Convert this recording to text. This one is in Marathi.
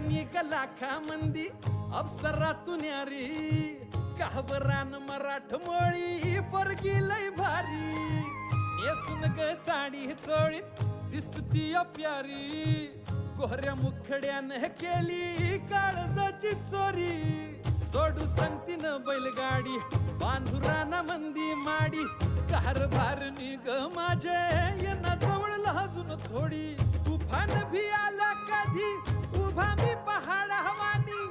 निक लाखा मंदी अप्सरातून यारी काहबरान मराठमोळी पोरगी लय भारी नेसून ग साडी चोळीत दिसती प्यारी कोहऱ्या मुखड्यानं केली काळजाची चोरी सोडू सांगतीन बैलगाडी बांधुराना मंदी माडी कारभार निग माझे येना जवळ लाजून थोडी तुफान भी आला कधी उभा मी पहाड हवानी